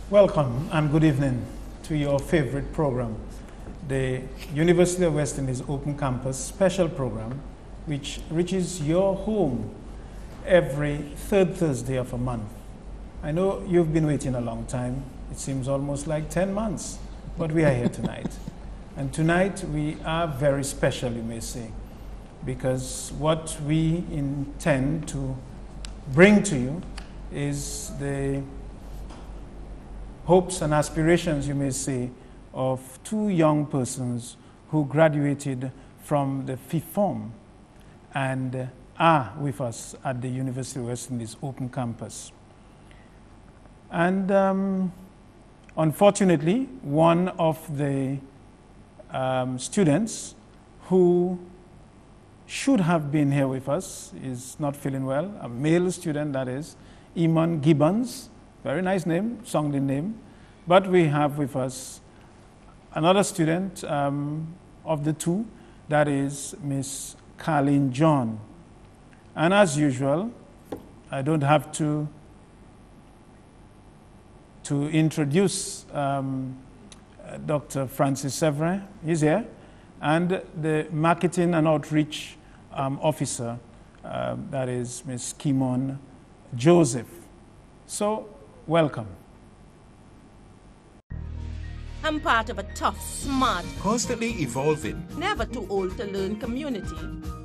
Welcome and good evening to your favorite program, the University of West Indies Open Campus special program, which reaches your home every third Thursday of a month. I know you've been waiting a long time. It seems almost like 10 months, but we are here tonight. And tonight we are very special, you may say, because what we intend to bring to you is the hopes and aspirations, you may say, of two young persons who graduated from the fifth form and are with us at the University of West Indies Open Campus. And unfortunately, one of the students who should have been here with us is not feeling well, a male student, that is, Iman Gibbons. Very nice name, sounding name. But we have with us another student of the two, that is Miss Carlene John. And as usual, I don't have to introduce Dr. Francis Severin. He's here. And the Marketing and Outreach Officer, that is Miss Kimone Joseph. So, welcome. I'm part of a tough, smart, constantly evolving, never too old to learn community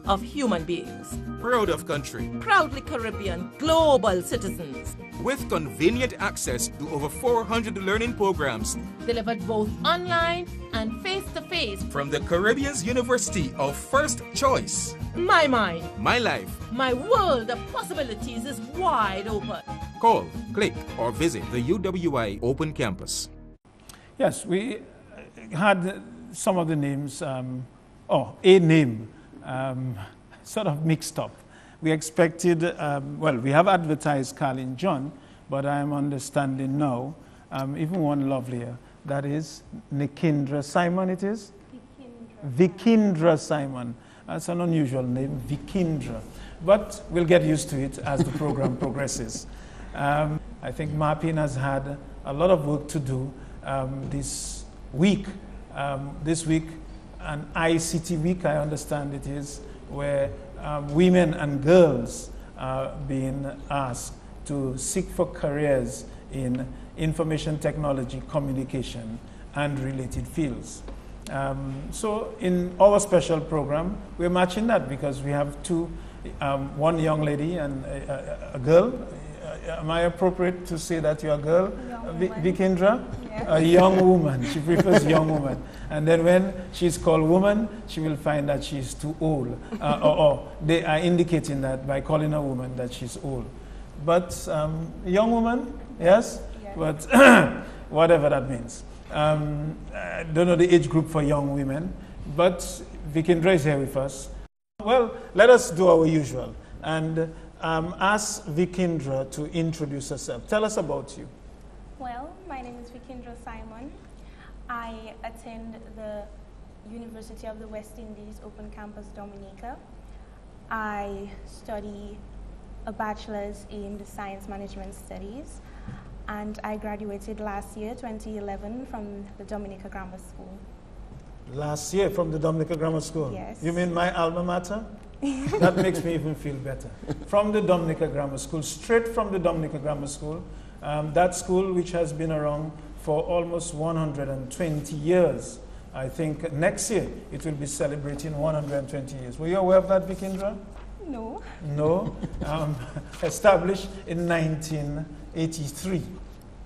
of human beings. proud of country, Proudly Caribbean, global citizens. with convenient access to over 400 learning programs Delivered both online and face-to-face. from the Caribbean's University of First Choice. My mind, My life. my world of possibilities is wide open. Call, click, or visit the UWI Open Campus. Yes, we had some of the names, a name, sort of mixed up. We expected, we have advertised Carlene John, but I'm understanding now, even one lovelier, that is Vickindra Simon, it is? Vickindra Simon. That's an unusual name, Vickindra. But we'll get used to it as the program progresses. I think Marpin has had a lot of work to do this week. This week, an ICT week, I understand it is, where women and girls are being asked to seek for careers in information technology, communication, and related fields. So in our special program, we're matching that because we have one young lady and a girl. Am I appropriate to say that you're a girl, Vickindra? Yes. A young woman. She prefers young woman. And then when she's called woman, she will find that she's too old. Or they are indicating that by calling her woman that she's old. But young woman, yes? But whatever that means. I don't know the age group for young women, but Vickindra is here with us. Well, let us do our usual and ask Vickindra to introduce herself. Tell us about you. Well, my name is Vickindra Simon. I attend the University of the West Indies Open Campus Dominica. I study a bachelor's in the Science Management Studies, and I graduated last year, 2011, from the Dominica Grammar School. Last year from the Dominica Grammar School? Yes. You mean my alma mater? That makes me even feel better. From the Dominica Grammar School, straight from the Dominica Grammar School, that school which has been around for almost 120 years. I think next year it will be celebrating 120 years. Were you aware of that, Vickindra? No. No. Established in 1983.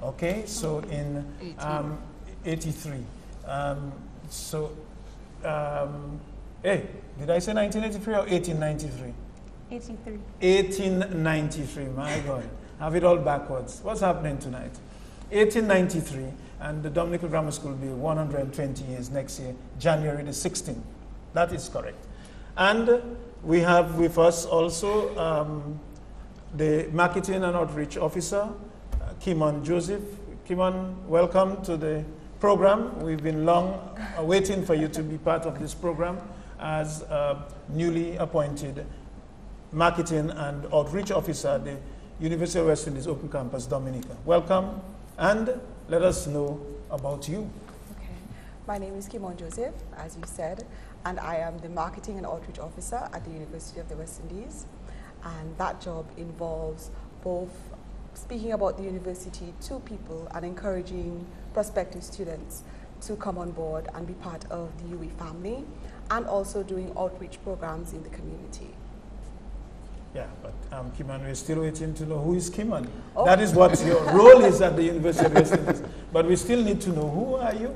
Okay, so in 83. Hey, did I say 1983 or 1893? 83. 1893, my God. Have it all backwards. What's happening tonight? 1893, and the Dominica Grammar School will be 120 years next year, January the 16th. That is correct. And we have with us also the Marketing and Outreach Officer, Kimone Joseph. Kimone, welcome to the program. We've been long waiting for you to be part of this program as a newly appointed Marketing and Outreach Officer at the University of West Indies Open Campus Dominica. Welcome. and let us know about you. Okay. My name is Kimone Joseph, as you said, and I am the Marketing and Outreach Officer at the University of the West Indies. And that job involves both speaking about the university to people and encouraging prospective students to come on board and be part of the UWI family, and also doing outreach programs in the community. Yeah, but Kimone, we're still waiting to know who is Kimone. Oh. That is what your role is at the University of West Indies. But we still need to know, who are you?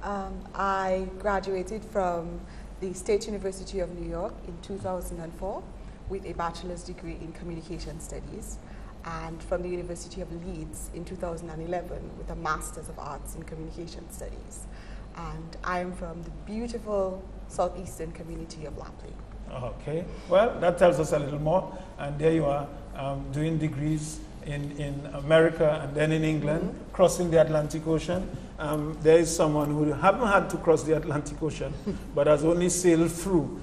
I graduated from the State University of New York in 2004 with a bachelor's degree in communication studies, and from the University of Leeds in 2011 with a master's of arts in communication studies. And I am from the beautiful southeastern community of Lapley. Okay, well, that tells us a little more. And there you are, doing degrees in America and then in England, crossing the Atlantic Ocean. There is someone who haven't had to cross the Atlantic Ocean, but has only sailed through.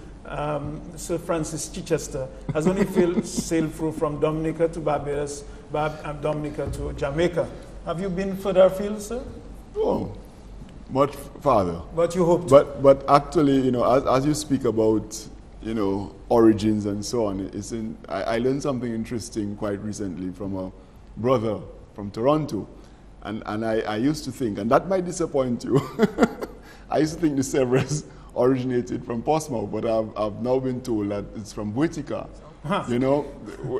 Sir Francis Chichester has only sailed through from Dominica to Barbados, Dominica to Jamaica. Have you been further afield, sir? Oh, much farther. But you hope to. But actually, you know, as you speak about, you know, origins and so on, I learned something interesting quite recently from a brother from Toronto. And I used to think, and that might disappoint you, I used to think the Severins originated from Portsmouth, but I've now been told that it's from Dominica. You know,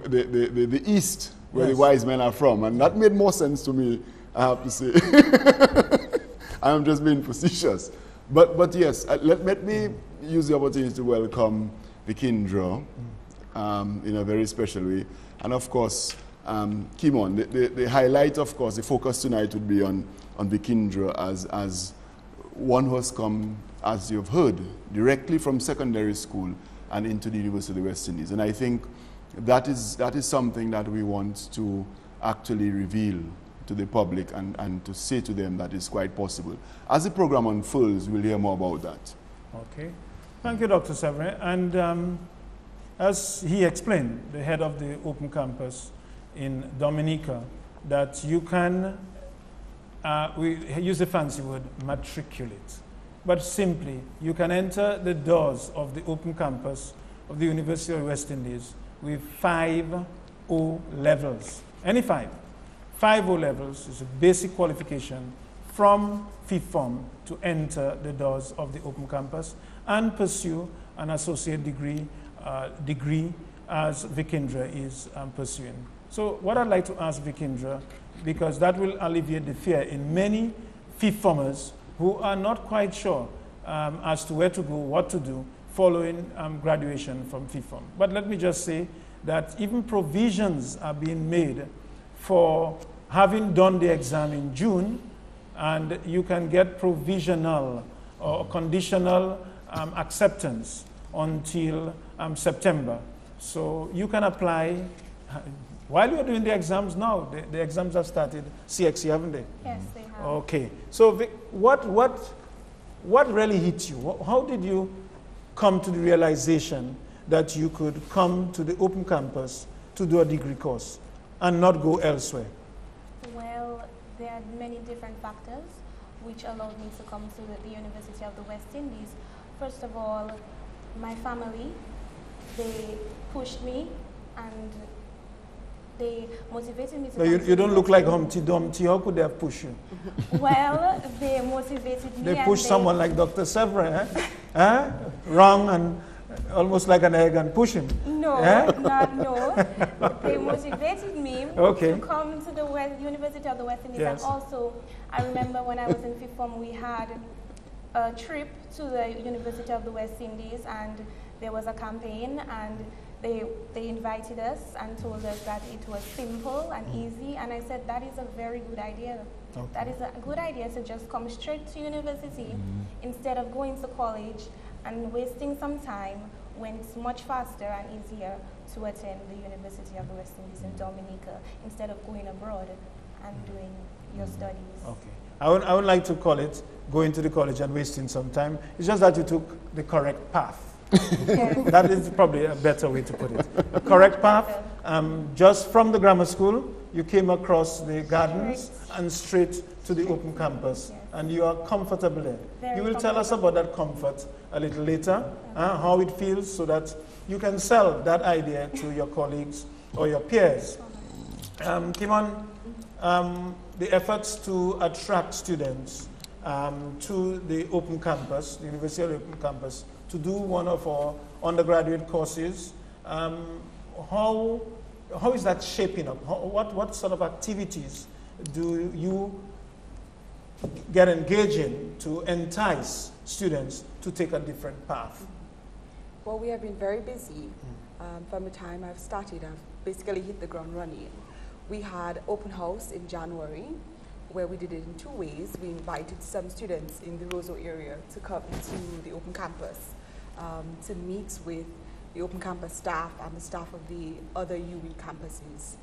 the east, where the wise men are from. And that made more sense to me, I have to say. I'm just being facetious. But yes, let me use the opportunity to welcome Vickindra in a very special way. And of course, Kimone, the highlight, of course, the focus tonight would be on Vickindra as one who has come, as you've heard, directly from secondary school and into the University of the West Indies. And I think that is something that we want to actually reveal to the public and to say to them that it's quite possible. As the program unfolds, we'll hear more about that. Okay. Thank you, Dr. Severin. And as he explained, the head of the Open Campus in Dominica, that you can, we use the fancy word, matriculate. But simply, you can enter the doors of the Open Campus of the University of the West Indies with 5 O levels. Any 5. 5 O levels is a basic qualification from fifth form to enter the doors of the Open Campus and pursue an associate degree as Vickindra is pursuing. So what I'd like to ask Vickindra, because that will alleviate the fear in many fifth formers who are not quite sure as to where to go, what to do following graduation from fifth form. But let me just say that even provisions are being made for having done the exam in June, and you can get provisional or conditional acceptance until September. So you can apply while you're doing the exams now. The exams have started, CXC, haven't they? Yes, they have. Okay. So Vic, what really hit you? How did you come to the realization that you could come to the Open Campus to do a degree course and not go elsewhere? Well, there are many different factors which allowed me to come to the University of the West Indies. First of all, my family, they pushed me and they motivated me to come. You don't look like Humpty Dumpty. How could they have pushed you? Well, they motivated me. They pushed someone like Dr. Severin, wrong and almost like an egg and push him. No, no. They motivated me to come to the University of the West Indies. Yes. And also, I remember when I was in fifth form, we had a trip to the University of the West Indies, and there was a campaign, and they invited us and told us that it was simple and easy, and I said that is a very good idea. Okay. That is a good idea to just come straight to university instead of going to college and wasting some time when it's much faster and easier to attend the University of the West Indies in Dominica instead of going abroad and doing your studies. Okay. I would like to call it going to the college and wasting some time. It's just that you took the correct path. Yes. That is probably a better way to put it. The correct path. Just from the grammar school, you came across the gardens and straight to the open campus, yes. and you are comfortable there. Very You will tell us about that comfort a little later, how it feels, so that you can sell that idea to your colleagues or your peers. Kimone, the efforts to attract students to the open campus, the University of the Open Campus, to do one of our undergraduate courses, how is that shaping up? What sort of activities do you get engaged in to entice students to take a different path? Well, we have been very busy. From the time I've started, I've basically hit the ground running. We had open house in January, where we did it in 2 ways. We invited some students in the Roseau area to come to the open campus to meet with the open campus staff and the staff of the other UWI campuses.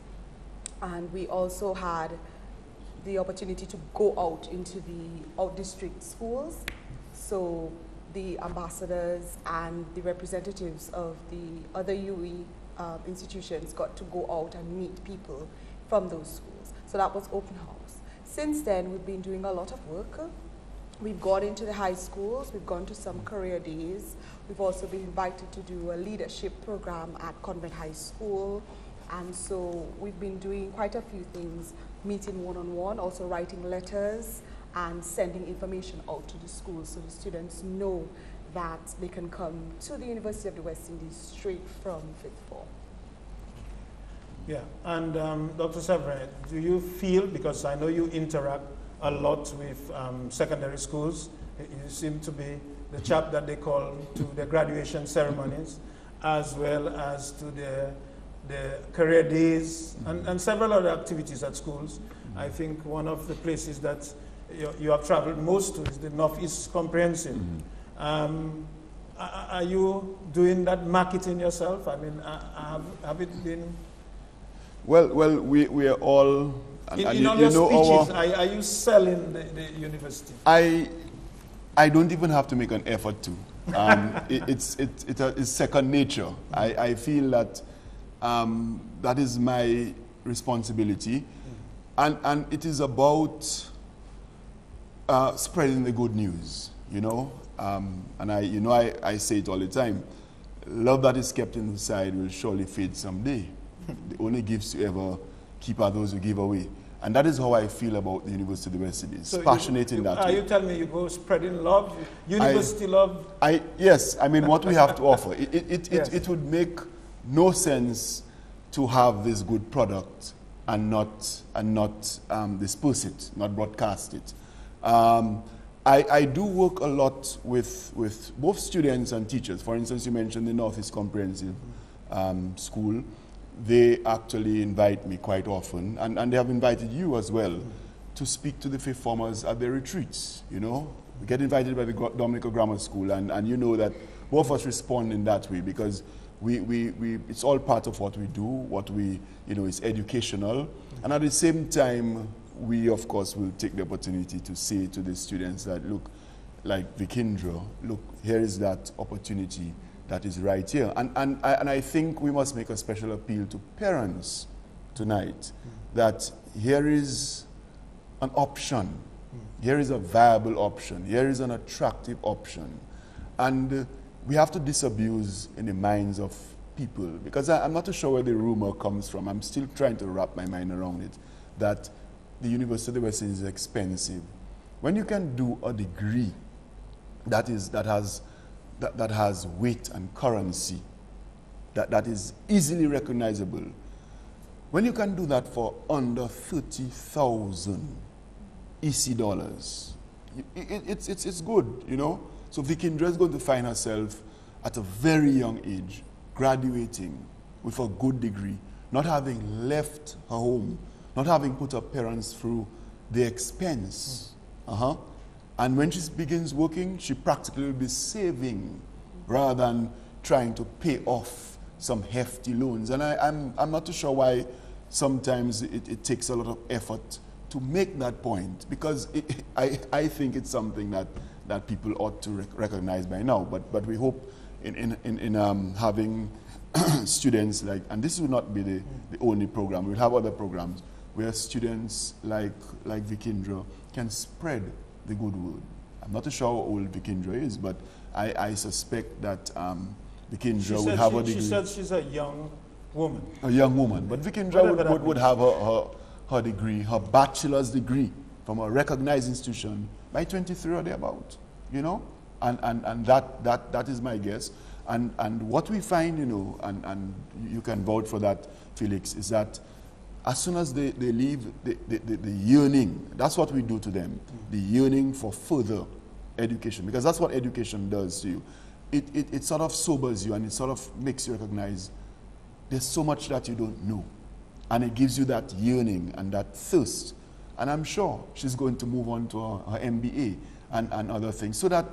And we also had the opportunity to go out into the out-district schools. So the ambassadors and the representatives of the other UWI institutions got to go out and meet people from those schools. So that was open house. Since then, we've been doing a lot of work. We've gone into the high schools, we've gone to some career days. We've also been invited to do a leadership program at Convent High School. And so we've been doing quite a few things, meeting one-on-one, also writing letters and sending information out to the schools so the students know that they can come to the University of the West Indies straight from fifth form. Yeah, and Dr. Severin, do you feel, because I know you interact a lot with secondary schools, you seem to be the chap that they call to the graduation ceremonies, as well as to the career days and several other activities at schools. I think one of the places that you have traveled most to is the Northeast Comprehensive. Are you doing that marketing yourself? I mean, have it been? Well, we are all. In all your speeches, are you selling the university? I don't even have to make an effort to. It's second nature. I feel that that is my responsibility, and it is about spreading the good news. You know, and I say it all the time. Love that is kept inside will surely fade someday. The only gifts you ever keep are those you give away. And that is how I feel about the University of the West Indies. So passionate in that way. Are you telling me you go spreading love, university love? Yes, I mean what we have to offer. It would make no sense to have this good product and not disperse it, not broadcast it. I do work a lot with both students and teachers. For instance, you mentioned the Northeast Comprehensive School. They actually invite me quite often, and they have invited you as well to speak to the fifth formers at their retreats. You know, we get invited by the Dominica Grammar School, and you know that both of us respond in that way because it's all part of what we do. What we, is educational, and at the same time, we of course will take the opportunity to say to the students that look, like Vickindra, look, here is that opportunity that is right here. And I think we must make a special appeal to parents tonight that here is an option. Here is a viable option. Here is an attractive option. And we have to disabuse in the minds of people, because I'm not too sure where the rumor comes from. I'm still trying to wrap my mind around it, that the University of the West Indies is expensive. When you can do a degree that has weight and currency, that is easily recognizable, when you can do that for under 30,000 EC dollars, it's good, you know. So Vickindra is going to find herself at a very young age, graduating with a good degree, not having left her home, not having put her parents through the expense. And when she begins working, she practically will be saving rather than trying to pay off some hefty loans. And I'm not too sure why sometimes it takes a lot of effort to make that point, because I think it's something that people ought to recognize by now. But we hope in having students like, and this will not be the only program, we'll have other programs, where students like Vickindra can spread the good word. I'm not too sure how old Vickindra is, but I suspect that Vickindra would have a degree. She said she's a young woman. A young woman. But Vickindra would have her degree, her bachelor's degree from a recognized institution by 23 or thereabout, you know? And that is my guess. And what we find, you know, and you can vouch for that, Felix, is that as soon as they leave, the yearning, that's what we do to them, the yearning for further education, because that's what education does to you. It sort of sobers you, and it sort of makes you recognize there's so much that you don't know. And it gives you that yearning and that thirst. And I'm sure she's going to move on to her MBA and other things, so that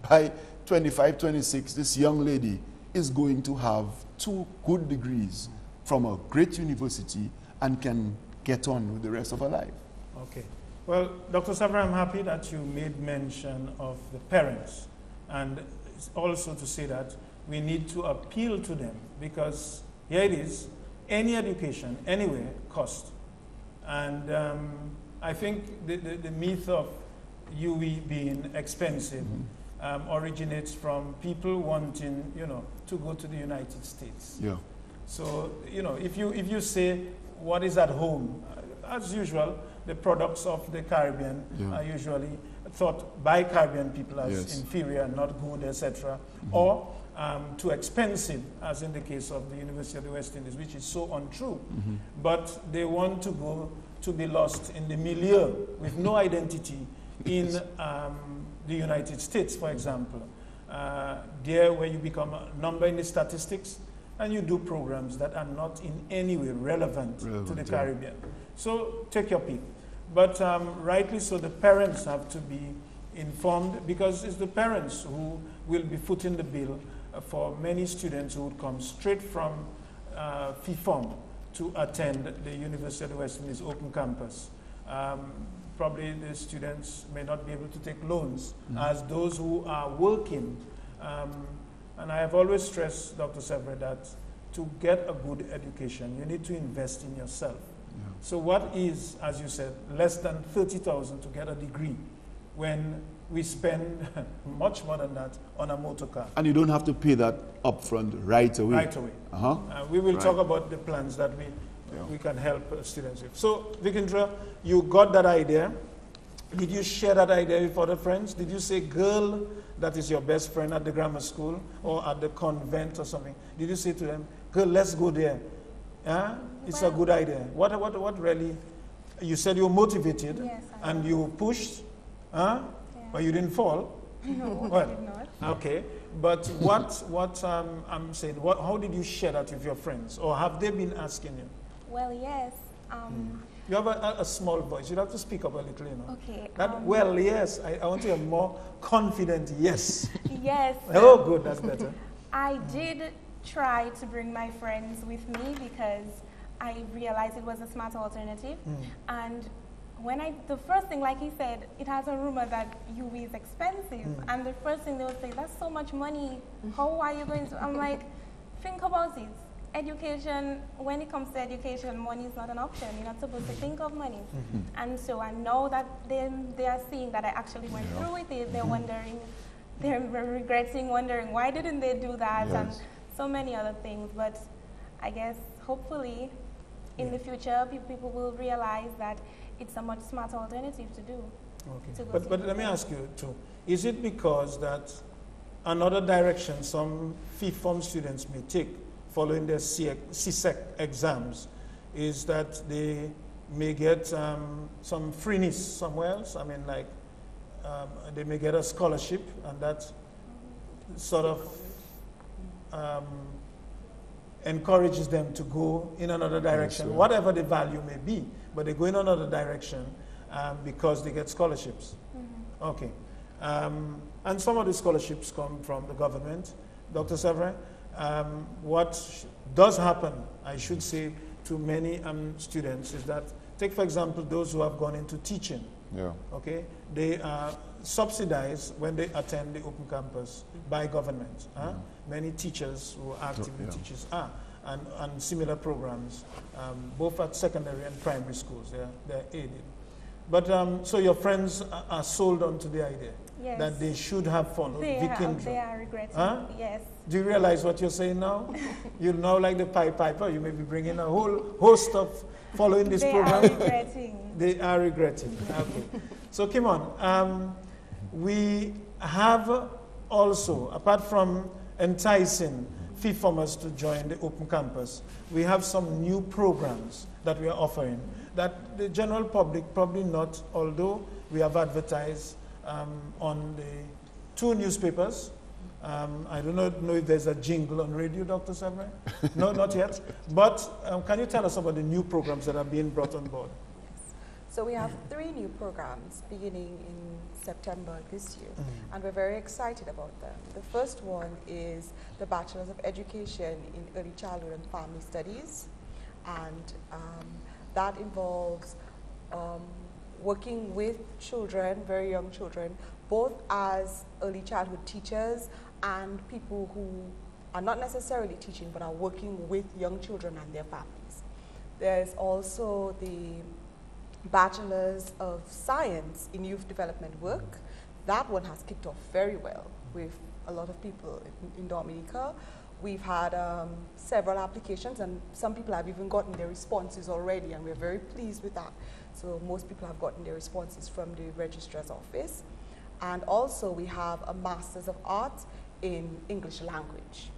by 25, 26, this young lady is going to have 2 good degrees from a great university and can get on with the rest of her life. Okay. Well, Dr. Severin, I'm happy that you made mention of the parents, and also to say that we need to appeal to them, because here it is, any education, anywhere, costs. And I think the myth of UWI being expensive originates from people wanting, you know, to go to the United States. Yeah. So, you know, if you say what is at home, as usual, the products of the Caribbean are usually thought by Caribbean people as inferior, not good, etc., or too expensive, as in the case of the University of the West Indies, which is so untrue. But they want to go to be lost in the milieu with no identity in the United States, for example. There, where you become a number in the statistics, and you do programs that are not in any way relevant to the Caribbean. So take your pick. But rightly so, the parents have to be informed, because it's the parents who will be footing the bill for many students who would come straight from FIFOM to attend the University of the West Indies Open Campus. Probably the students may not be able to take loans as those who are working. And I have always stressed, Dr. Severin, that to get a good education, you need to invest in yourself. So what is, as you said, less than 30,000 to get a degree, when we spend much more than that on a motor car? And you don't have to pay that upfront right away. Right away. We will talk about the plans that we can help students with. So, Vickindra, you got that idea. Did you share that idea with other friends? Did you say, girl, that is your best friend at the grammar school or at the convent or something? Did you say to them, girl, let's go there? It's a good idea. What really? You said you were motivated, and you pushed, but you didn't fall. No, well, I did not. Okay, but what I'm saying, how did you share that with your friends, or have they been asking you? Well, yes. You have a small voice. You have to speak up a little, you know. Okay. Well, yes. I want to hear more confident. Yes. Yes. Oh, good. That's better. I did try to bring my friends with me, because I realized it was a smart alternative. And when the first thing, like he said, it has a rumor that UWI is expensive. And the first thing they would say, that's so much money. How are you going to? I'm like, think about it. Education, when it comes to education, money is not an option. You're not supposed to think of money. And so I know that they are seeing that I actually went through with it. They're wondering, they're regretting, wondering, why didn't they do that? And so many other things. But I guess, hopefully, in the future, people will realize that it's a much smarter alternative to do. Okay. But let me ask you, too. Is it because that another direction some FIFOM students may take following their CSEC exams is that they may get some freeness somewhere else? I mean, like, they may get a scholarship, and that sort of encourages them to go in another direction, whatever the value may be, but they go in another direction because they get scholarships. Okay. And some of the scholarships come from the government. Dr. Severin, what does happen, I should say, to many students is that, take for example those who have gone into teaching. Okay, they are subsidized when they attend the open campus by government. Many teachers who are active teachers are. and similar programs, both at secondary and primary schools. They're aided. But so your friends are sold on to the idea that they should have followed Vickindra. They are regretting. Huh? Yes. Do you realize what you're saying now? You now, like the Pied Piper, you may be bringing a whole host of following this program. They are regretting. They are regretting. Okay. So, Kimone, we have also, apart from enticing fifth formers to join the open campus, we have some new programs that we are offering that the general public probably not, although we have advertised on the 2 newspapers. I do not know if there's a jingle on radio, Dr. Severin. No, not yet. But can you tell us about the new programs that are being brought on board? Yes. So we have 3 new programs beginning in September this year, and we're very excited about them. The first one is the Bachelor's of Education in Early Childhood and Family Studies, and that involves working with children, very young children, both as early childhood teachers and people who are not necessarily teaching but are working with young children and their families. There's also the Bachelor's of Science in Youth Development Work. That one has kicked off very well with a lot of people in Dominica. We've had several applications, and some people have even gotten their responses already, and we're very pleased with that. So most people have gotten their responses from the registrar's office. And also we have a Master's of Arts in English Language.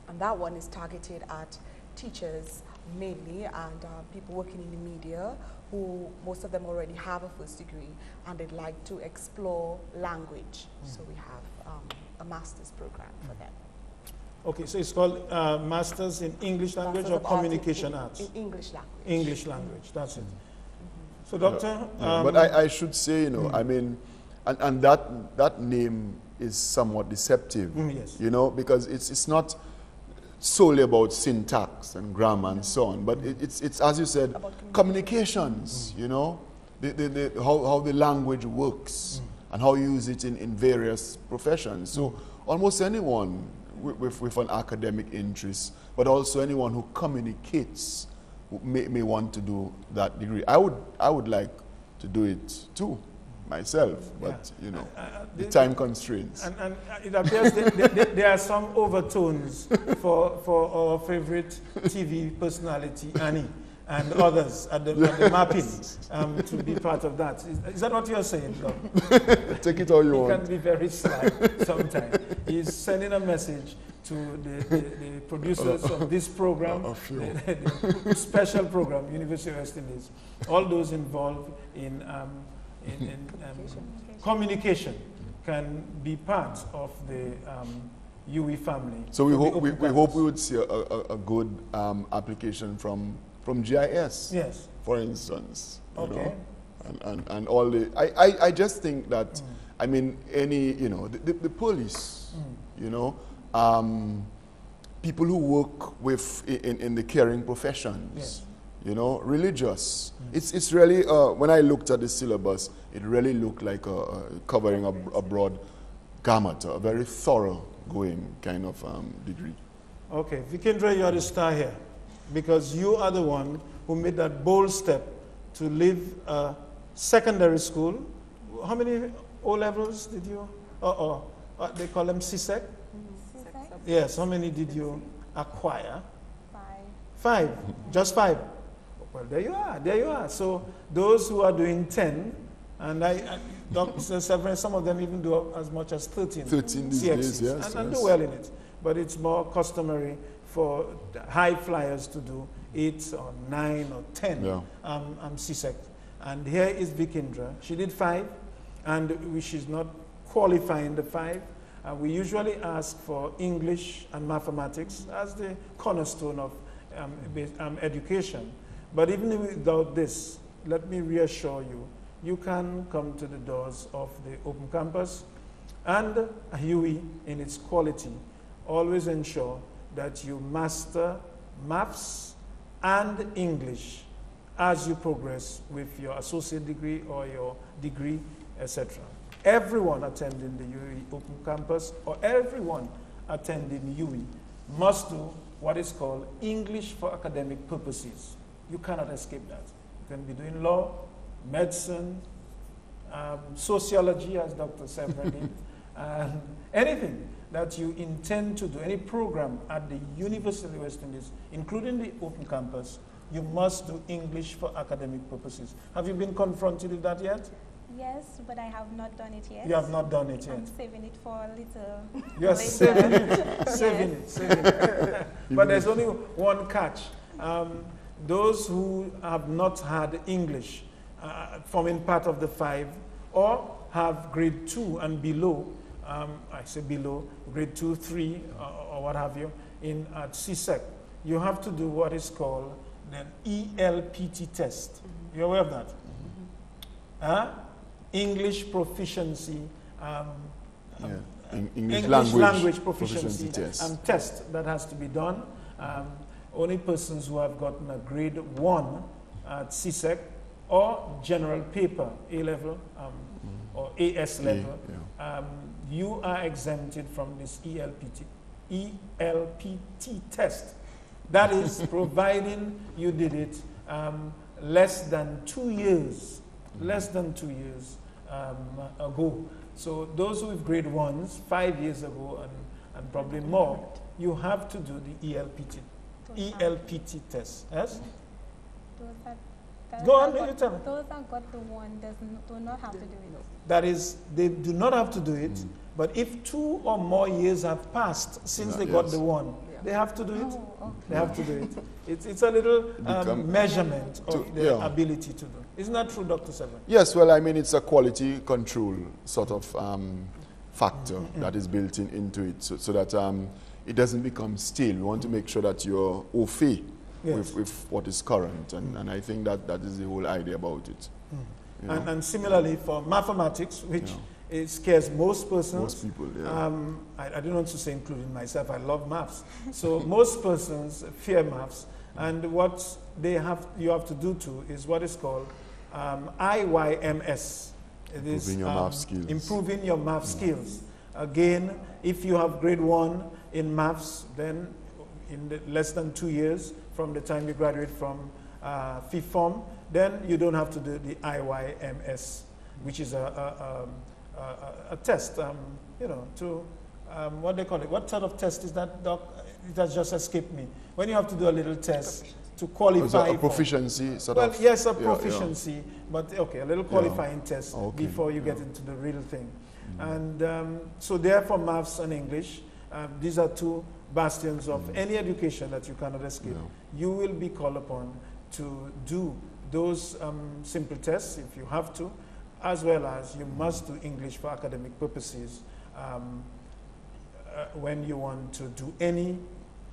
And that one is targeted at teachers mainly, and people working in the media who most of them already have a first degree and they'd like to explore language. So we have a master's program for them. Okay, so it's called Masters in English Language or Communication Arts? In English Language. English Language, that's it. So, Doctor? But I should say, you know, I mean, and that name is somewhat deceptive, yes. You know, because it's not solely about syntax and grammar and so on, but it's as you said, communications, you know, how the language works and how you use it in various professions. So almost anyone with an academic interest, but also anyone who communicates may want to do that degree. I would like to do it too, myself, but you know, the time constraints. And it appears there are some overtones for our favorite TV personality, Annie, and others at the mapping to be part of that. Is that what you're saying, Doc? Take it all you want. He can be very sly sometimes. He's sending a message to the producers of this program, the special program, University of West Indies, all those involved in communication can be part of the UWI family. So we hope we would see a good application from GIS, yes, for instance. You okay. know, and all the I just think that I mean the police, you know, people who work with in the caring professions. Yes. You know, religious. It's really, when I looked at the syllabus, it really looked like covering a broad gamut, a very thorough going kind of degree. Okay, Vickindra, you're the star here because you are the one who made that bold step to leave secondary school. How many O-levels did you, they call them CSEC? Yes, how many did you acquire? 5. Just 5. Well, there you are. So those who are doing 10, and Dr. Severin, some of them even do as much as 13 these days, yes, and do well in it. But it's more customary for high flyers to do 8 or 9 or 10 CSEC. And here is Vickindra. She did 5, and she's not qualifying the 5. We usually ask for English and mathematics as the cornerstone of education. But even without this, let me reassure you, you can come to the doors of the open campus, and UWI in its quality always ensure that you master maths and English as you progress with your associate degree or your degree, etc. Everyone attending the UWI open campus or everyone attending UWI must do what is called English for academic purposes. You cannot escape that. You can be doing law, medicine, sociology, as Dr. Severin did, and anything that you intend to do, any program at the University of the West Indies, including the open campus, you must do English for academic purposes. Have you been confronted with that yet? Yes, but I have not done it yet. You have not done it yet. I'm saving it for a little You are later. saving it, saving it. But there's only one catch. Those who have not had English forming part of the 5 or have grade 2 and below, I say below, grade 2, 3, or what have you, at CSEC, you have to do what is called the ELPT test. You're aware of that? English proficiency, English language proficiency test. Test that has to be done. Only persons who have gotten a grade 1 at CSEC or general paper, A-level or AS level, you are exempted from this ELPT test. That is providing you did it less than 2 years ago. So those with grade 1s, 5 years ago and probably more, you have to do the ELPT test. Yes? Go on, you tell me. Those that got the 1 do not have to do it. That is, they do not have to do it, but if 2 or more years have passed since they got the 1, they have to do it. Oh, okay. They have to do it. It's a little measurement of their ability to do. Isn't that true, Dr. Severin? Yes, well, I mean, it's a quality control sort of factor that is built into it so that it doesn't become stale. We want to make sure that you're au fait with what is current, and I think that is the whole idea about it. And similarly for mathematics, which it scares most persons. Most people, I don't want to say including myself, I love maths. So most persons fear maths, and what you have to do too is what is called IYMS. It is improving your math skills. Improving your math skills. Again, if you have grade 1 in maths, then in less than 2 years from the time you graduate from 5th form, then you don't have to do the IYMS, which is a test, to what they call it. What sort of test is that, Doc? It has just escaped me. When you have to do a little test to qualify. A proficiency sort of? of? Yes, a proficiency, but okay, a little qualifying test before you get into the real thing. And so therefore maths and English, these are 2 bastions of any education that you cannot escape. You will be called upon to do those simple tests if you have to, as well as you must do English for academic purposes when you want to do any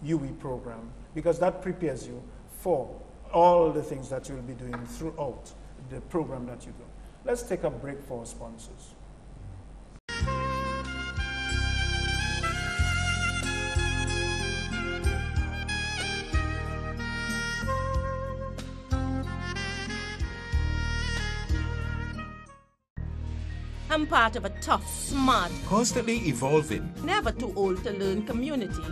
UWI program, because that prepares you for all the things that you'll be doing throughout the program that you do. Let's take a break for our sponsors. I'm part of a tough, smart, Constantly evolving, never too old to learn community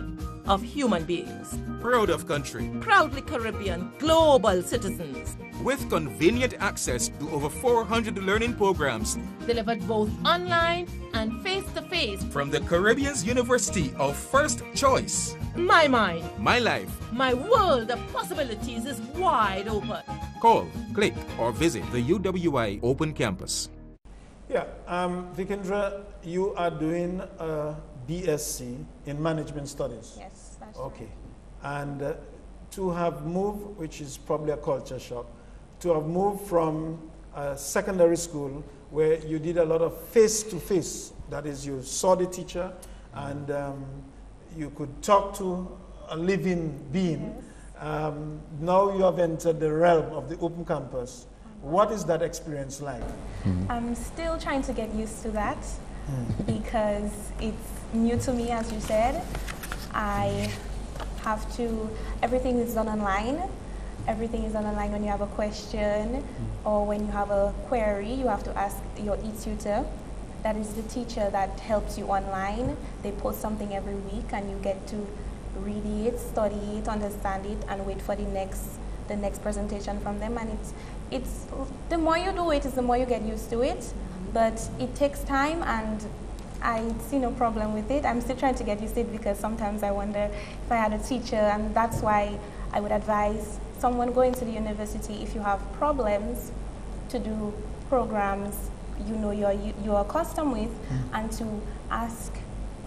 of human beings. proud of country, Proudly Caribbean, global citizens. with convenient access to over 400 learning programs Delivered both online and face-to-face. from the Caribbean's University of First Choice. My mind, My life. my world of possibilities is wide open. Call, click, or visit the UWI Open Campus. Yeah, Vickindra, you are doing a BSc in Management Studies. Yes, that's Okay. And to have moved, which is probably a culture shock, to have moved from secondary school where you did a lot of face-to-face, that is, you saw the teacher and you could talk to a living being. Yes. Now you have entered the realm of the open campus. What is that experience like? I'm still trying to get used to that because it's new to me, as you said. I have to, everything is done online. Everything is done online. When you have a question or when you have a query, you have to ask your e-tutor. That is the teacher that helps you online. They post something every week and you get to read it, study it, understand it, and wait for the next presentation from them. And it's the more you do it, is the more you get used to it. But it takes time, and I see no problem with it. I'm still trying to get used to it because sometimes I wonder if I had a teacher, and that's why I would advise someone going to the university, if you have problems, to do programs you're accustomed with, and to ask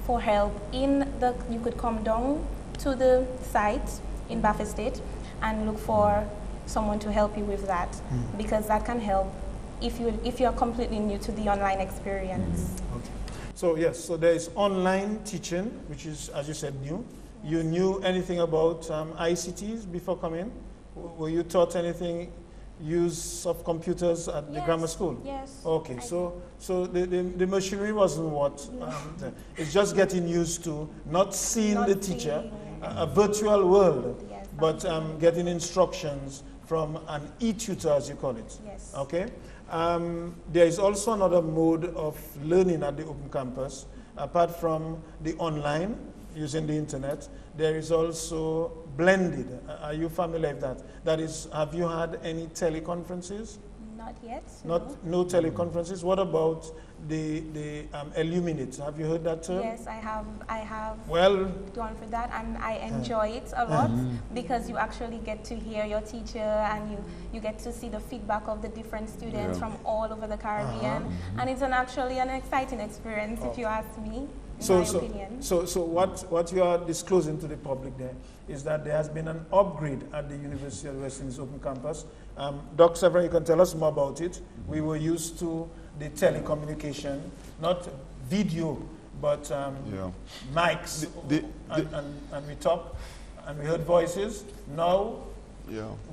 for help. You could come down to the site in Bath State and look for someone to help you with that, because that can help if you're completely new to the online experience. Okay. So yes, so there is online teaching, which is, as you said, new. Yes. You knew anything about ICTs before coming? Were you taught anything, use of computers at the grammar school? Yes. Okay, so the machinery wasn't what, it's just getting used to not seeing the teacher, a virtual world, yes, but getting instructions from an e-tutor, as you call it. Yes. Okay. There is also another mode of learning at the Open Campus. Apart from the online, using the internet, there is also blended. Are you familiar with that? That is, have you had any teleconferences? Not yet. No teleconferences. What about the Illuminate? Have you heard that term? Yes, I have well, gone for that, and I enjoy it a lot, because you actually get to hear your teacher, and you get to see the feedback of the different students from all over the Caribbean, and it's actually an exciting experience, if you ask me. In my opinion. So what you are disclosing to the public there is that there has been an upgrade at the University of the West Indies Open Campus. Dr. Severin, you can tell us more about it. We were used to the telecommunication, not video, but mics, and we talk, and we heard voices. Now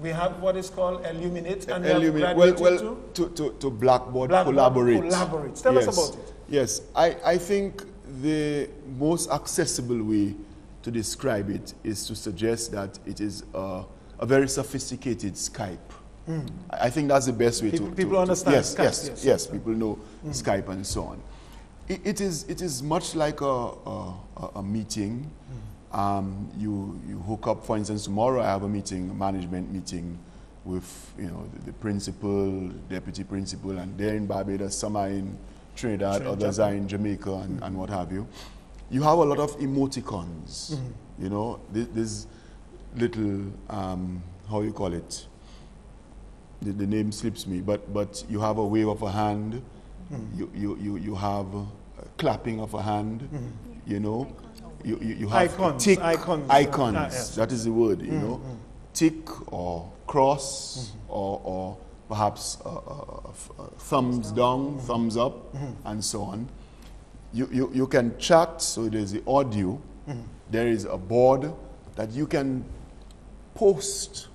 we have what is called Illuminate, and to Blackboard Collaborate. Tell us about it. Yes, I think the most accessible way to describe it is to suggest that it is a very sophisticated Skype. I think that's the best way to people understand. Skype, yes, people know Skype and so on. It is much like a meeting. You hook up, for instance, tomorrow I have a management meeting with the principal, deputy principal, and they're in Barbados, some are in Trinidad, others are in Jamaica, and what have you. You have a lot of emoticons, this little, how you call it, the name slips me, but you have a wave of a hand, you have a clapping of a hand, you have icons, that is the word, tick or cross or perhaps thumbs down, thumbs up, and so on. You can chat, so there's the audio. There is a board that you can post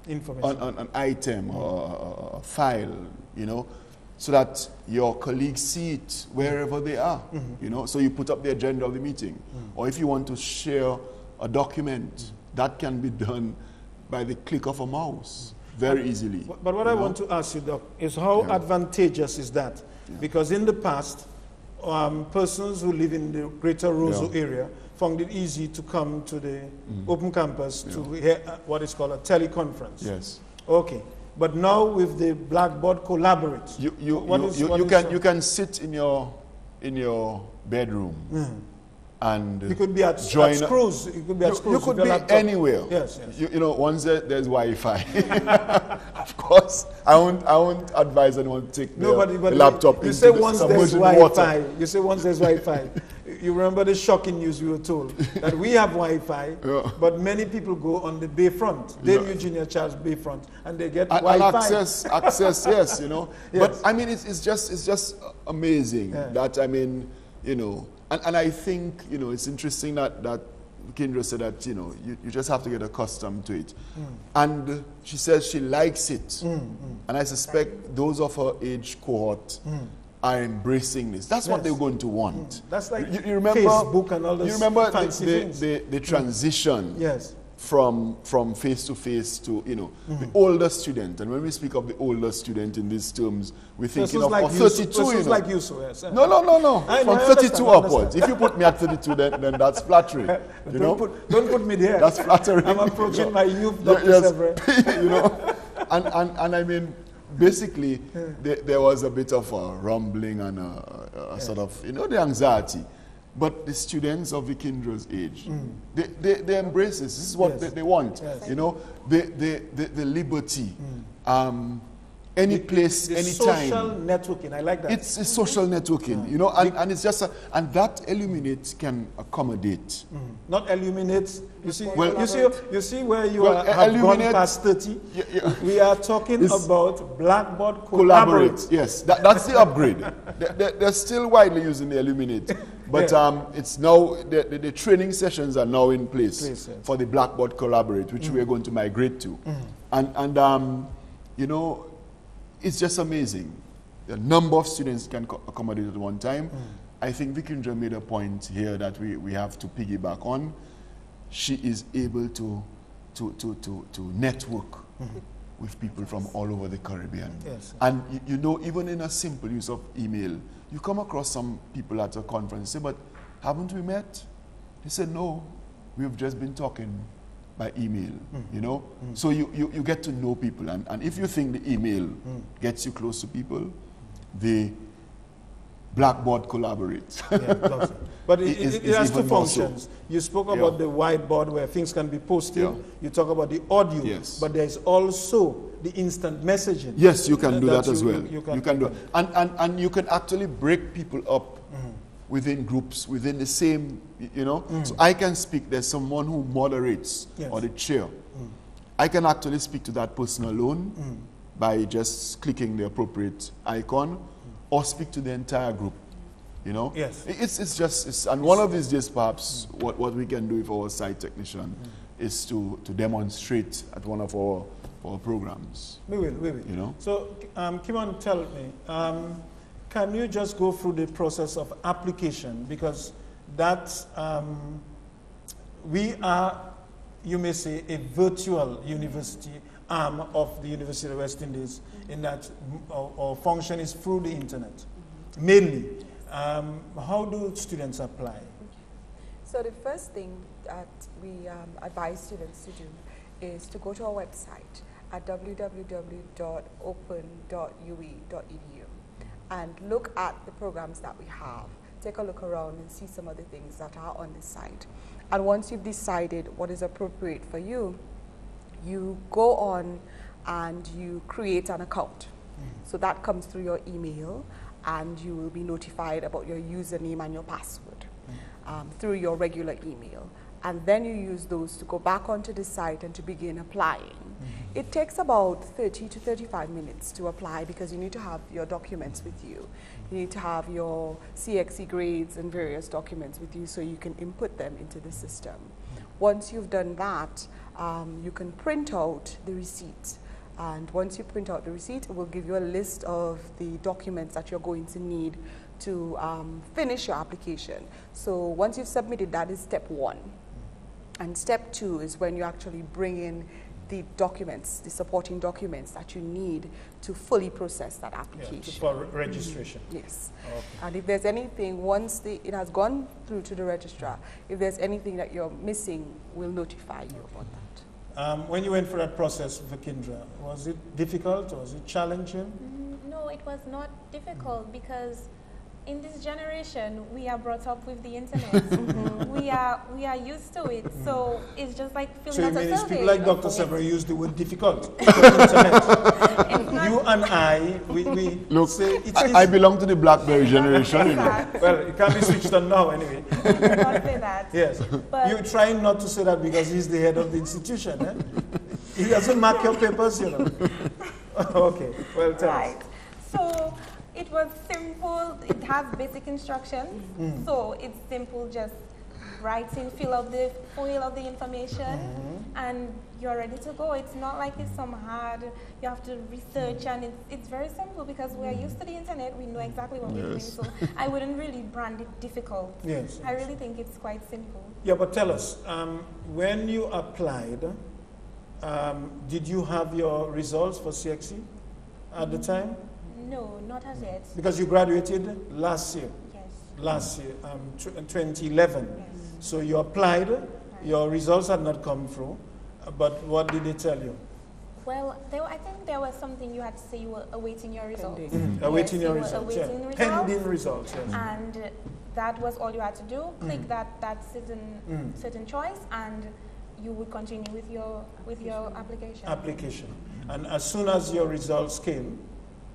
information on an item or a file, so that your colleagues see it wherever they are, So you put up the agenda of the meeting. Or if you want to share a document, that can be done by the click of a mouse. Very easily. But what I want to ask you, Doc, is how advantageous is that? Because in the past, persons who live in the greater Roseau area found it easy to come to the Open Campus to hear what is called a teleconference. Yes. Okay. But now with the Blackboard Collaborate, you can sit in your bedroom. And you could be at cruise. You could be at cruise. You could be anywhere. Yes. Once there's Wi-Fi. Of course, I won't advise anyone to take their laptop. You say once there's Wi-Fi. You say once there's Wi-Fi. You remember the shocking news we were told that we have Wi-Fi, but many people go on the Bayfront, Dame Eugenia Charles Bayfront, and they get Wi-Fi. Access, yes, Yes. But I mean, it's just amazing that And I think, it's interesting that Vickindra said that, you just have to get accustomed to it. And she says she likes it. And I suspect those of her age cohort are embracing this. That's what they're going to want. That's like you remember, Facebook and all those you remember fancy things. the transition from face to face to, you know, the older student. And when we speak of the older student in these terms, we're thinking of like 32, you know. like you, so yes. No. From 32 upwards. Understand. If you put me at 32, then that's flattering. You know? Don't put me there. That's flattering. I'm approaching my youth, Dr. Severin. You know, and I mean, basically, there was a bit of a rumbling and a sort of, you know, the anxiety. But the students of Vickindra's age, they embrace this. This is what they want. Yes. You know, the liberty, any place, any time. Social networking, I like that. It's social networking, you know, and it's just and that illuminates can accommodate. Not illuminates. You see, Well, you see where you have gone past 30. We are talking about Blackboard collaborate. Yes, that's the upgrade. They're still widely using the illuminate. But it's now, the training sessions are now in place for the Blackboard Collaborate, which we are going to migrate to. And you know, it's just amazing. The number of students can accommodate at one time. I think Vickindra made a point here that we have to piggyback on. She is able to network with people from all over the Caribbean. Yes. And you know, even in a simple use of email, you come across some people at a conference, say, but haven't we met? They said, no, we've just been talking by email, you know? So you get to know people. And if you think the email gets you close to people, the Blackboard collaborates. But it has two functions. You spoke about the whiteboard where things can be posted. You talk about the audio. But there's also the instant messaging. Yes, you can do that as well. You can do it. And you can actually break people up within groups, within the same, you know. So I can speak, there's someone who moderates or the chair. I can actually speak to that person alone by just clicking the appropriate icon or speak to the entire group, you know. Yes. It's just, and one of these days perhaps what we can do with our site technician is to demonstrate at one of our programs. We will. You know? So, Kimone, tell me, can you just go through the process of application? Because that's, we are, you may say, a virtual university arm of the University of the West Indies, in that our function is through the internet, mainly. How do students apply? So the first thing that we advise students to do is to go to our website at www.open.ue.edu and look at the programs that we have. Take a look around and see some of the things that are on the site. And once you've decided what is appropriate for you, you go on and you create an account. So that comes through your email, and you will be notified about your username and your password through your regular email. And then you use those to go back onto the site and to begin applying. It takes about 30 to 35 minutes to apply because you need to have your documents with you. You need to have your CXC grades and various documents with you so you can input them into the system. Once you've done that, you can print out the receipt. And once you print out the receipt, it will give you a list of the documents that you're going to need to finish your application. So once you've submitted, that is step 1. And step 2 is when you actually bring in the documents, the supporting documents that you need to fully process that application. For registration. Yes. Okay. And if there's anything, once it has gone through to the registrar, if there's anything that you're missing, we'll notify you about that. When you went through that process, Vickindra, was it difficult? Was it challenging? No, it was not difficult because in this generation, we are brought up with the internet. We are used to it, so it's just like filling out a survey. So people like Dr. Severin use the word difficult for internet. You and I, we look, say it is. I belong to the BlackBerry generation. You know. Well, it can't be switched on now anyway. You cannot say that. Yes, but you're trying not to say that because he's the head of the institution. Eh? He doesn't mark your papers, you know. Okay, well, tell us. So it was simple. It has basic instructions. So it's simple, just writing, fill out the information, and you're ready to go. It's not like it's some hard, you have to research, and it's very simple because we're used to the internet, we know exactly what we're doing, so I wouldn't really brand it difficult. Yes. I really think it's quite simple. Yeah, but tell us, when you applied, did you have your results for CXC at the time? No, not as yet. Because you graduated last year. Yes. Last year, 2011. Yes. So you applied, your results had not come through, but what did they tell you? Well, I think there was something you had to say you were awaiting your results. Awaiting Yes, your you were results, awaiting yeah. results. Pending results, yes. And that was all you had to do. Click that certain choice, and you would continue with your application. And as soon as your results came,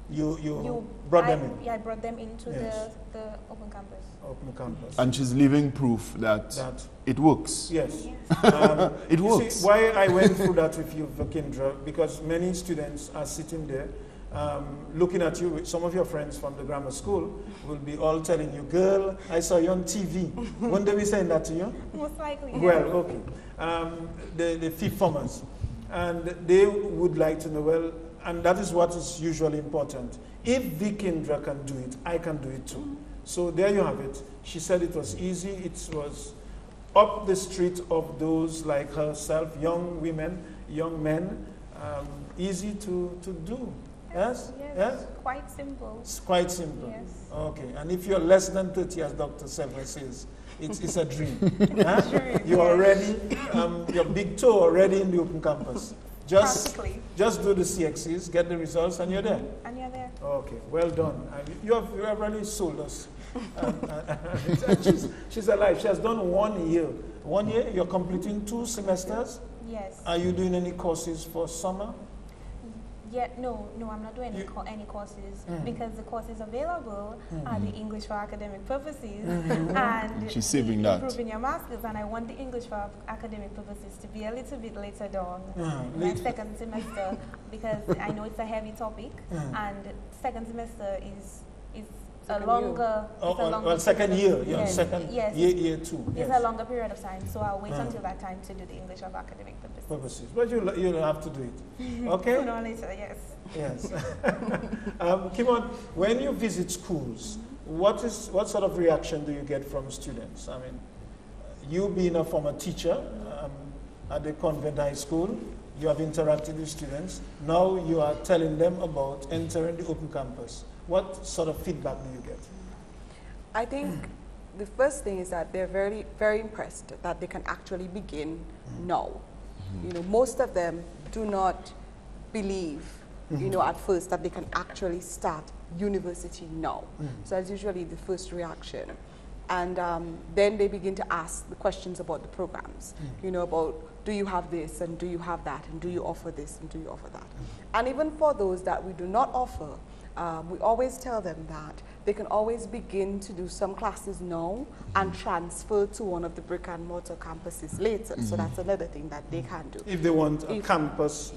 you brought them in. Yeah, I brought them into Yes. the open campus. Open campus. And she's living proof that it works. Yes. It you works. See, why I went through that with you, Vickindra, because many students are sitting there looking at you. Some of your friends from the grammar school will be all telling you, girl, I saw you on TV. Won't they be saying that to you? Most likely. Well, okay. The fifth formers. And they would like to know, well, and that is what is usually important. If Vickindra can do it, I can do it too. So there you have it. She said it was easy. It was up the street of those like herself, young women, young men, easy to do. Yes? Yes? Quite simple. It's quite simple. Yes. Okay. And if you're less than 30, as Dr. Severin says, it's a dream. You're already, your big toe already in the open campus. Just do the CXCs, get the results, and you're there. And you're there. Okay, well done. You have really sold us. She's alive. She has done 1 year. 1 year, you're completing 2 semesters? Yes. Are you doing any courses for summer? Yeah, no, I'm not doing any courses because the courses available are the English for academic purposes and she's saving that. Improving your masters, and I want the English for academic purposes to be a little bit later down, my second semester, because I know it's a heavy topic, and second semester is a longer, second year, yes, second yes, year 2. It's a longer period of time, so I'll wait until that time to do the English of academic purposes. But you'll have to do it. Okay? Sooner or later, yes. Yes. Kimone, when you visit schools, what sort of reaction do you get from students? I mean, you being a former teacher at the convent high school, you have interacted with students. Now you are telling them about entering the open campus. What sort of feedback do you get? I think the first thing is that they're very, very impressed that they can actually begin now. You know, most of them do not believe, you know, at first that they can actually start university now. So that's usually the first reaction. And then they begin to ask the questions about the programs, you know, about do you have this and do you have that and do you offer this and do you offer that. And even for those that we do not offer, we always tell them that they can always begin to do some classes now and transfer to one of the brick and mortar campuses later. So that's another thing that they can do. If they want a campus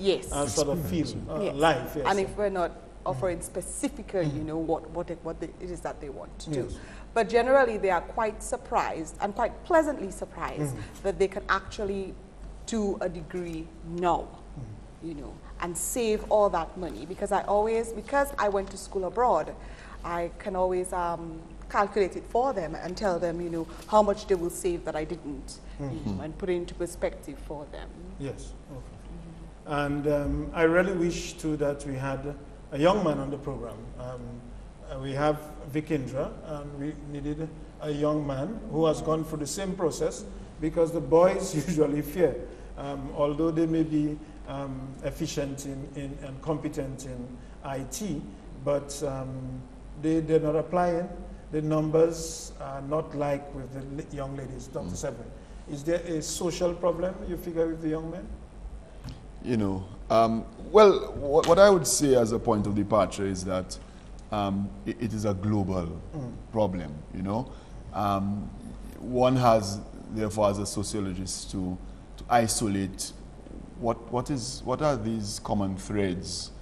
sort of feel, life. Yes. And if we're not offering specifically, you know, what it is that they want to do. But generally, they are quite surprised and quite pleasantly surprised that they can actually do a degree now, you know, and save all that money. Because I went to school abroad, I can always calculate it for them and tell them, you know, how much they will save that I didn't, you know, and put it into perspective for them. Yes, okay. And I really wish too that we had a young man on the program. We have Vickindra, and we needed a young man who has gone through the same process, because the boys usually fear, although they may be efficient and competent in IT, but they're not applying. The numbers are not like with the young ladies. Dr. Severin, is there a social problem you figure with the young men? You know, well, what I would say as a point of departure is that it is a global problem, you know. One has, therefore, as a sociologist, to isolate what are these common threads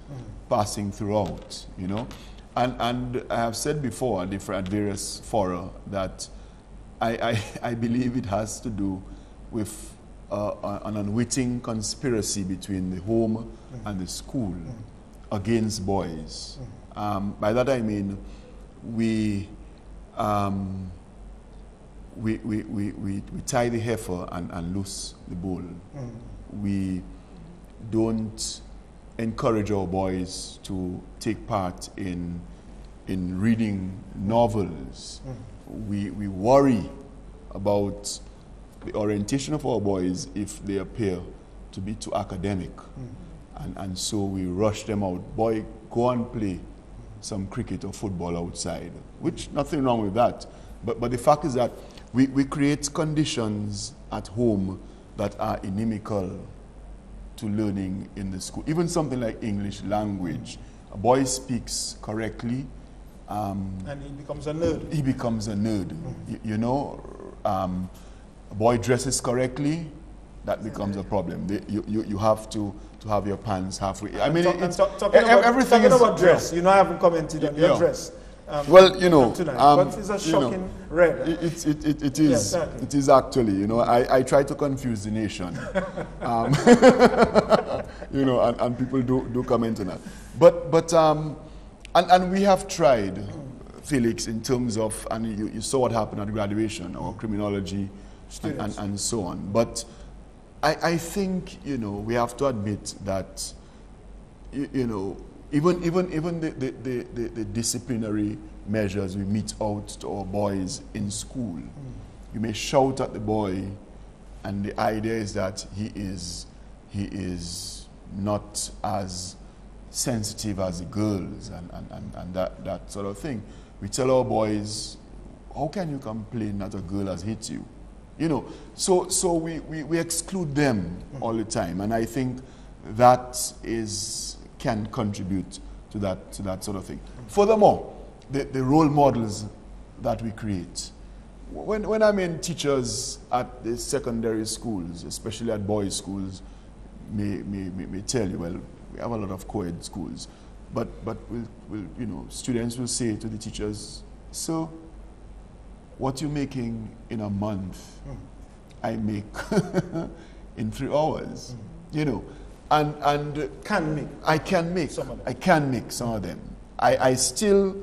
passing throughout, you know. And I have said before at various fora that I believe it has to do with an unwitting conspiracy between the home and the school against boys. By that I mean we tie the heifer and loose the bull. We don't encourage our boys to take part in reading novels. We worry about the orientation of our boys if they appear to be too academic. And so we rush them out. Boy, go and play some cricket or football outside, which nothing wrong with that. But the fact is that we create conditions at home that are inimical to learning in the school. Even something like English language. A boy speaks correctly. And he becomes a nerd. He becomes a nerd. You know, a boy dresses correctly, that becomes a problem. You have to have your pants halfway. I mean, everything is about dress. You know, I haven't commented on your dress. Well, you know, tonight, but it's a shocking red. It is. Yeah, exactly. It is actually. You know, I try to confuse the nation. You know, and people do comment on that. But and we have tried, Felix, in terms of, and you saw what happened at graduation, or criminology, and so on. But I think, you know, we have to admit that, you know, even the disciplinary measures we mete out to our boys in school, you may shout at the boy, and the idea is that he is not as sensitive as the girls and that sort of thing. We tell our boys, how can you complain that a girl has hit you? You know, so we exclude them all the time, and I think that can contribute to that sort of thing. Furthermore, the role models that we create. When I mean teachers at the secondary schools, especially at boys' schools, may tell you, well, we have a lot of co-ed schools, but we'll, you know, students will say to the teachers, so what you're making in a month, I make in 3 hours, you know, and I can make some of them. I still,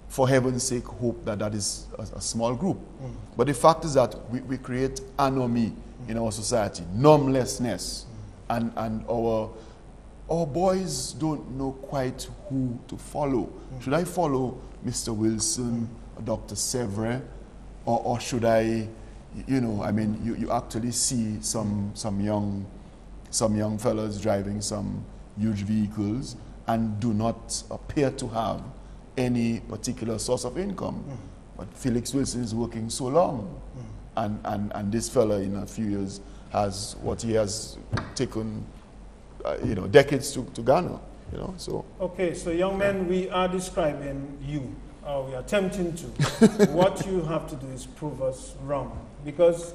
for heaven's sake, hope that is a small group. But the fact is that we create anomie in our society, numbness, and our boys don't know quite who to follow. Should I follow Mr. Wilson or Dr. Severin, or should I, you know, I mean, you actually see some young fellas driving some huge vehicles and do not appear to have any particular source of income. But Felix Wilson is working so long, and this fella in a few years has what he has taken, you know, decades to garner, you know. So okay, so young men, we are describing you. We are attempting to. What you have to do is prove us wrong, because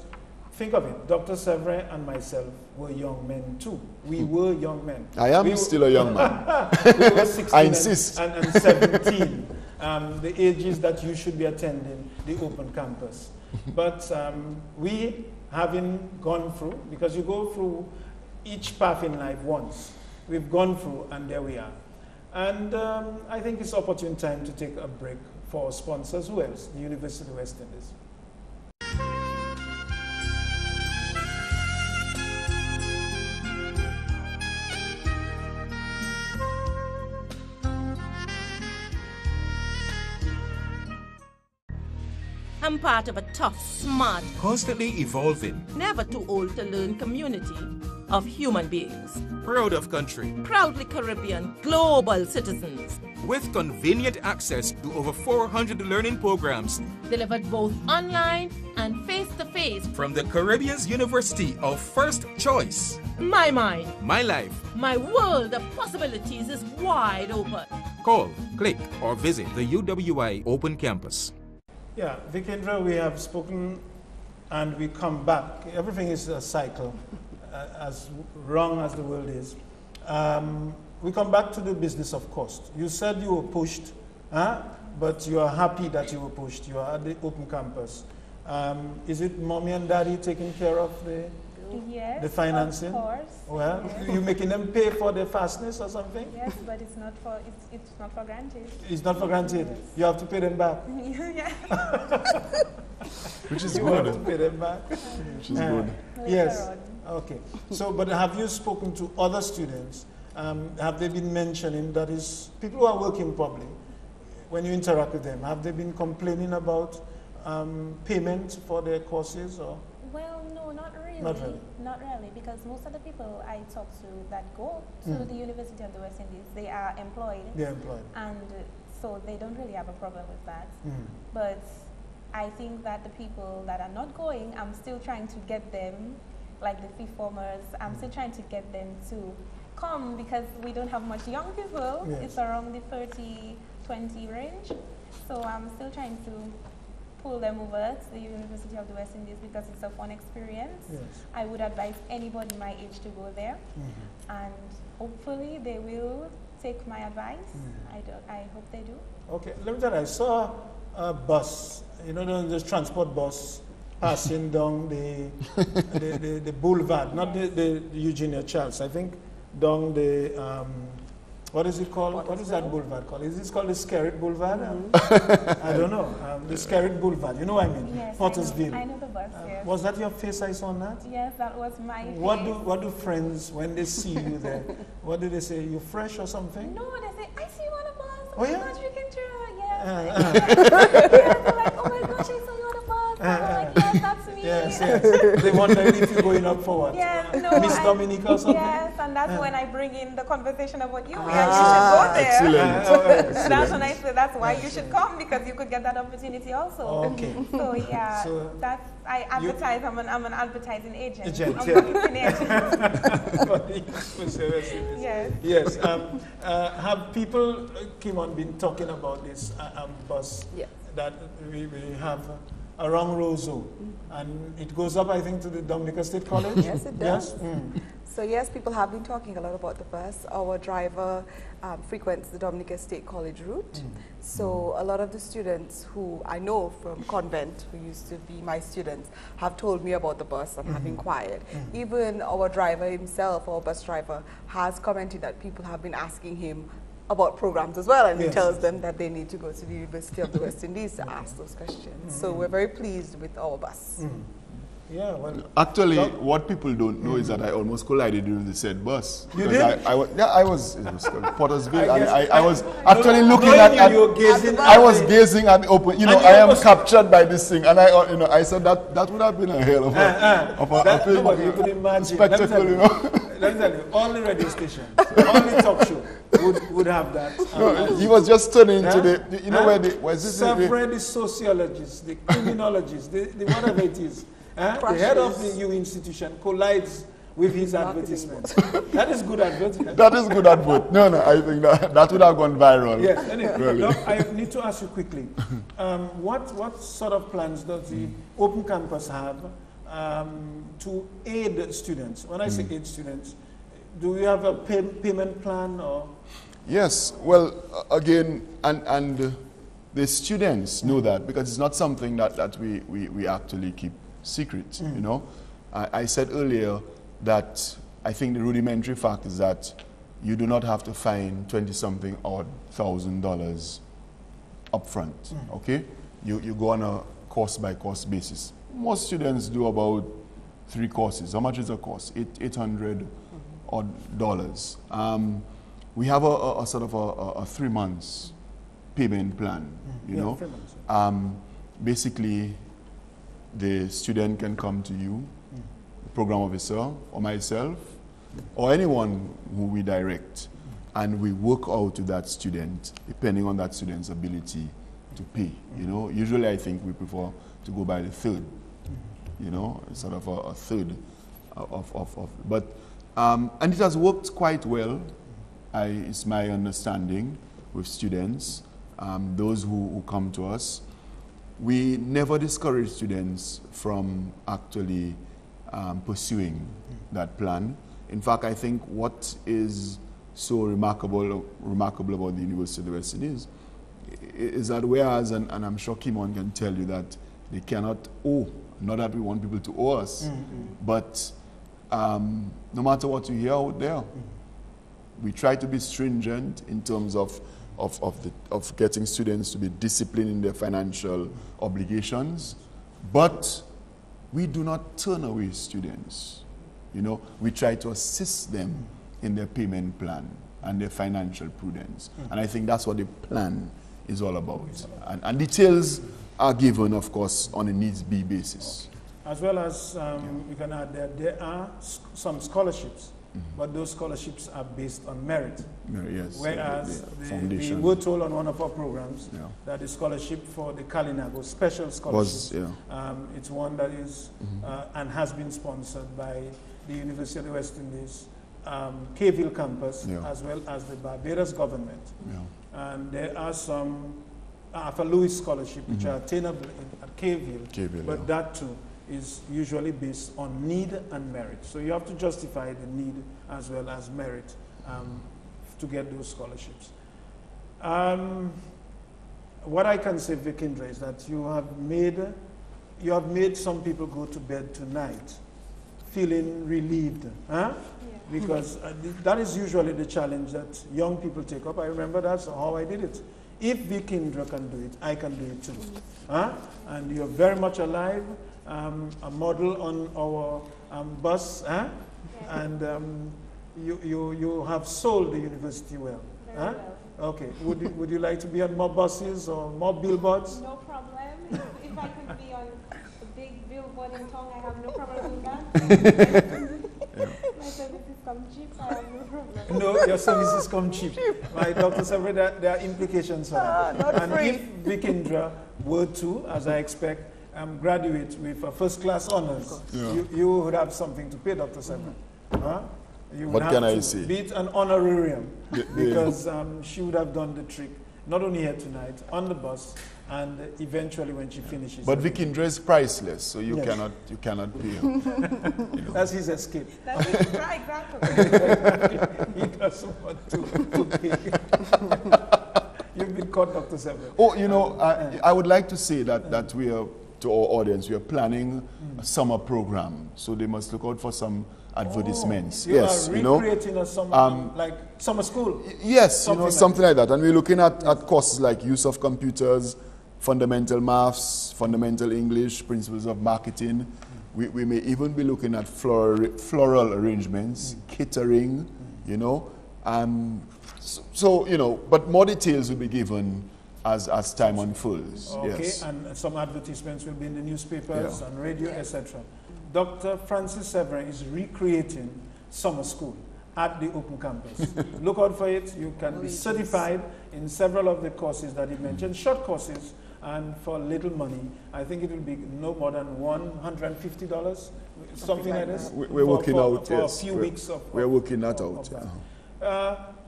think of it, Dr. Severin and myself were young men too. We were young men. I am still a young man. We were 16 I insist. And 17, the ages that you should be attending the open campus. But we, having gone through, because you go through each path in life once, we've gone through, and there we are. And I think it's opportune time to take a break for our sponsors. Who else? The University of the West Indies. I'm part of a tough, smart, Constantly evolving, never too old to learn community of human beings. proud of country, Proudly Caribbean, global citizens. with convenient access to over 400 learning programs Delivered both online and face-to-face. from the Caribbean's University of First Choice. My mind, My life. my world of possibilities is wide open. Call, click, or visit the UWI Open Campus. Yeah, Vickindra, we have spoken and we come back. Everything is a cycle, as wrong as the world is. We come back to the business of cost. You said you were pushed, but you are happy that you were pushed. You are at the open campus. Is it mommy and daddy taking care of the Yes, the financing? of course. Well, Yes. you making them pay for the fastness or something? Yes, but it's not for granted. It's not for granted. Yes. You have to pay them back. Yeah. Which is You have to good. pay them back. Which is good. Yes. Later Okay. So, but have you spoken to other students? Have they been mentioning, that is, people who are working public, when you interact with them, have they been complaining about payment for their courses? Or? Well, no, not really. Not really. Not really, because most of the people I talk to that go to the University of the West Indies, they are employed. They're employed. And so they don't really have a problem with that. Mm. But I think that the people that are not going, I'm still trying to get them, like the fifth formers, I'm still trying to get them to come, because we don't have much young people. Yes. It's around the 30-20 range. So I'm still trying to pull them over to the University of the West Indies, because it's a fun experience. Yes. I would advise anybody my age to go there, and hopefully they will take my advice. I hope they do. Okay, let me tell you, I saw a bus, the transport bus passing down the boulevard, not the Eugenia Charles, I think down the, what is it called? What is that boulevard called? Is this called the Skerritt Boulevard? I don't know. The Skerritt Boulevard, you know what I mean? Yes, Pottersville. I know the bus, yes. Was that your face I saw on that? Yes, that was my face. What do friends, when they see you there, what do they say? You fresh or something? No, they say, I see you on a bus. Oh, yeah? My gosh, Vickindra. Yes. They're like, oh my gosh, I saw you on a bus. I'm like, yes, that's me. Yes. They wonder if you're going up for what? Yes, no, Miss Dominica or something? Yes, and that's when I bring in the conversation about you. Yeah, you should go there. Excellent. That's when I say that's why you should come, because you could get that opportunity also. Okay. So yeah, So I advertise. I'm an advertising agent. Agent, I'm yeah. marketing agent. Yes. Yes. Have people, Kimone, been talking about this bus Yes. that we have around Roseau, and it goes up, I think, to the Dominica State College? Yes, it does. Yes? Mm. So yes, people have been talking a lot about the bus. Our driver frequents the Dominica State College route. So a lot of the students who I know from convent, who used to be my students, have told me about the bus and have inquired. Even our driver himself, our bus driver, has commented that people have been asking him about programs as well, and he tells them that they need to go to the University of the West Indies to ask those questions. So we're very pleased with our bus. Yeah, well, Actually, what people don't know is that I almost collided with the said bus. You Because did? I was, it was called Pottersville, I and guess- I was actually looking knowing at, you were gazing I at was the- gazing at the open, And I you am almost- captured by this thing, and I said that would have been a hell of a no, but you could imagine. spectacle, Let me tell you, all the radio stations, all the talk show would have that. No, he was just turning into the, where the, was this Severin, the sociologist, the criminologist, the whatever it is. The head of the U institution collides with his advertisement. That is good advertisement. That is good advert. No, I think that would have gone viral. Yes, anyway, Really. Doc, I need to ask you quickly. What sort of plans does the Open Campus have to aid students? When I say aid students, do we have a payment plan or? Yes, well, again, and the students know that, because it's not something that we actually keep secret, I said earlier that I think the rudimentary fact is that you do not have to find 20-something odd $1,000 up front, okay? You go on a course-by-course basis. Most students do about 3 courses. How much is a course? $800 odd dollars. We have a sort of a 3 months payment plan, you know. 3 months. Basically, the student can come to you, the program officer, or myself, or anyone who we direct, and we work out to that student, depending on that student's ability to pay. Usually I think we prefer to go by the third, sort of a third but and it has worked quite well. It's my understanding with students, those who come to us. We never discourage students from actually pursuing that plan. In fact, I think what is so remarkable about the University of the West Indies is that whereas, and I'm sure Kimone can tell you that they cannot owe, not that we want people to owe us, but no matter what you hear out there, we try to be stringent in terms of getting students to be disciplined in their financial obligations, but we do not turn away students. You know, we try to assist them in their payment plan and their financial prudence. And I think that's what the plan is all about. And details are given, of course, on a needs-be basis. As well as, we can add that there are some scholarships, but those scholarships are based on merit. Yes. Whereas we were told on one of our programs that the scholarship for the Kalinago special scholarship, it's one that is and has been sponsored by the University of the West Indies, K-Ville campus, as well as the Barbados government. And there are some Arthur Lewis scholarship which are attainable at K-Ville, but that too is usually based on need and merit. So you have to justify the need as well as merit to get those scholarships. What I can say, Vickindra, is that you have made some people go to bed tonight feeling relieved, because that is usually the challenge that young people take up. I remember that's how I did it. If Vickindra can do it, I can do it too. And you're very much alive, a model on our bus, and you have sold the university well. Very well. Okay. Would you like to be on more buses or more billboards? No problem. If I could be on a big billboard in town, I have no problem with that. My services come cheap, I have no problem. No, your services come cheap. My Dr. Severin, there are implications for that. And free. if Vickindra were to, as I expect, graduate with first-class honors, you would have something to pay Dr. Severin. You would What have can to I say? be it an honorarium, because she would have done the trick, not only here tonight, on the bus, and eventually when she finishes. But Vickindra is priceless, so you cannot pay her. That's his escape. That's it, right, exactly. He doesn't want to pay. You've been caught, Dr. Severin. Oh, you know, I would like to say that we are, to our audience, we are planning a summer program, so they must look out for some advertisements. You yes, are you know, recreating a summer, like summer school. yes, Something like that. And we're looking at courses like use of computers, fundamental maths, fundamental English, principles of marketing. We may even be looking at floral arrangements, catering, you know. So, you know, but more details will be given as time unfolds. Okay, yes. and some advertisements will be in the newspapers and radio, etc. Dr. Francis Severin is recreating summer school at the open campus. Look out for it. You can be certified in several of the courses that he mentioned, short courses, and for little money. I think it will be no more than $150, something like this. We're working out, for yes. a few weeks of we're working that out.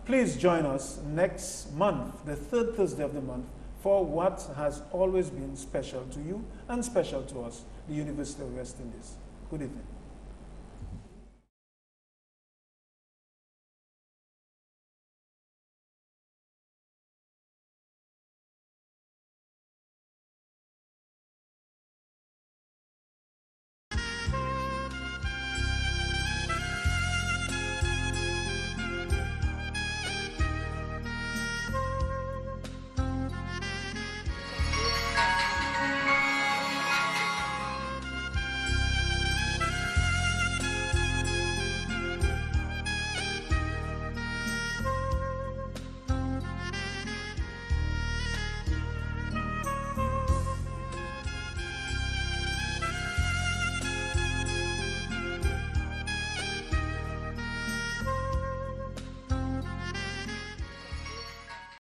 Please join us next month, the third Thursday of the month, for what has always been special to you and special to us, the University of West Indies. Good evening.